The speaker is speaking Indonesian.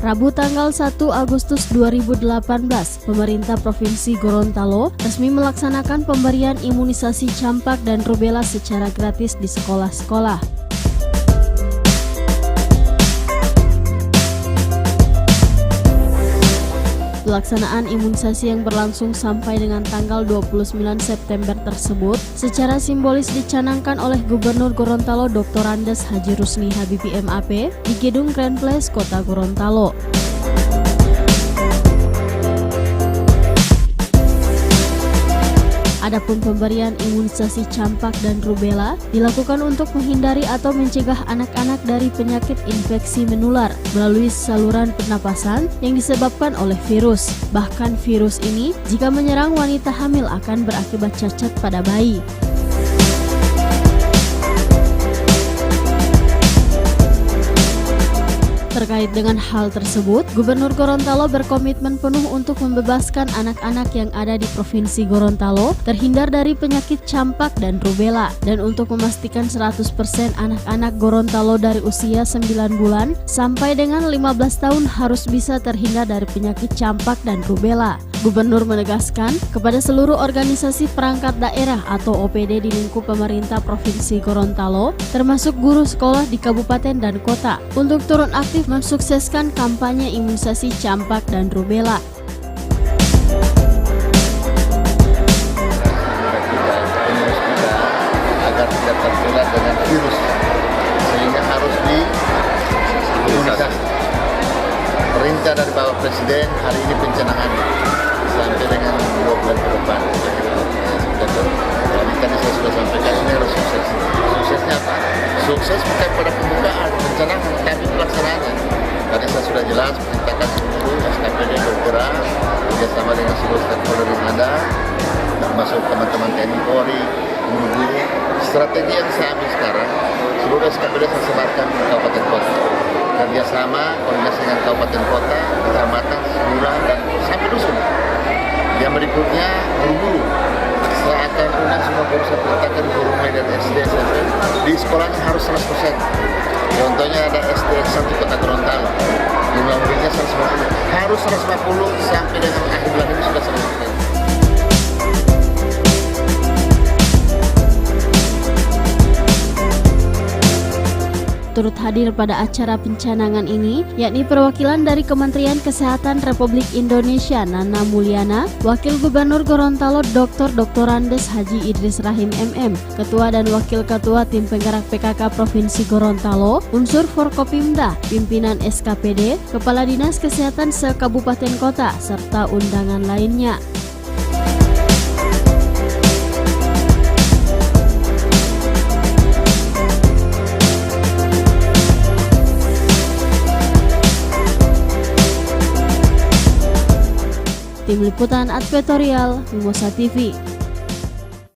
Rabu tanggal 1 Agustus 2018, pemerintah Provinsi Gorontalo resmi melaksanakan pemberian imunisasi campak dan rubella secara gratis di sekolah-sekolah. Pelaksanaan imunisasi yang berlangsung sampai dengan tanggal 29 September tersebut secara simbolis dicanangkan oleh Gubernur Gorontalo Dr. Andes Haji Rusli Habibie MAP di Gedung Grand Place Kota Gorontalo. Adapun pemberian imunisasi campak dan rubella dilakukan untuk menghindari atau mencegah anak-anak dari penyakit infeksi menular melalui saluran pernapasan yang disebabkan oleh virus. Bahkan virus ini jika menyerang wanita hamil akan berakibat cacat pada bayi. Terkait dengan hal tersebut, Gubernur Gorontalo berkomitmen penuh untuk membebaskan anak-anak yang ada di Provinsi Gorontalo terhindar dari penyakit campak dan rubella, dan untuk memastikan 100% anak-anak Gorontalo dari usia 9 bulan sampai dengan 15 tahun harus bisa terhindar dari penyakit campak dan rubella. Gubernur menegaskan kepada seluruh organisasi perangkat daerah atau OPD di lingkup pemerintah Provinsi Gorontalo, termasuk guru sekolah di kabupaten dan kota, untuk turun aktif mensukseskan kampanye imunisasi campak dan rubella. Agar tidak tertular dengan virus, sehingga harus diimunisasi. Perintah dari Bapak Presiden hari ini pencanangannya sampai dengan 2 bulan ke depan. Jadi tadi saya sudah sampaikan ini harus sukses. Suksesnya apa? Sukses bukan pada pembukaan, pencanangan, tapi pelaksanaannya. Tadi saya sudah jelas perintahkan seluruh SKPD bergerak bekerjasama dengan seluruh stakeholder yang ada, termasuk teman-teman TNI Polri, guru-guru. Strategi yang saya ambil sekarang, seluruh SKPD saya sebarkan di kabupaten kota. Kerjasama, koordinasi dengan kabupaten kota, kecamatan, kelurahan, dan sampai dusun. Yang berikutnya, guru-guru. Saya akan undang semua guru, saya perintahkan guru mulai dari SD, SMP, di sekolahnya harus 100%. Contohnya ada SD 1 Kota Gorontalo, jumlah muridnya 150, harus 150 sampai dengan akhir bulan ini sudah 100%. Turut hadir pada acara pencanangan ini, yakni perwakilan dari Kementerian Kesehatan Republik Indonesia Nana Mulyana, Wakil Gubernur Gorontalo Dr. Andes Haji Idris Rahim MM, Ketua dan Wakil Ketua Tim Penggerak PKK Provinsi Gorontalo, unsur Forkopimda, pimpinan SKPD, Kepala Dinas Kesehatan se-Kabupaten Kota, serta undangan lainnya. Tim Liputan Advertorial Mimosa TV.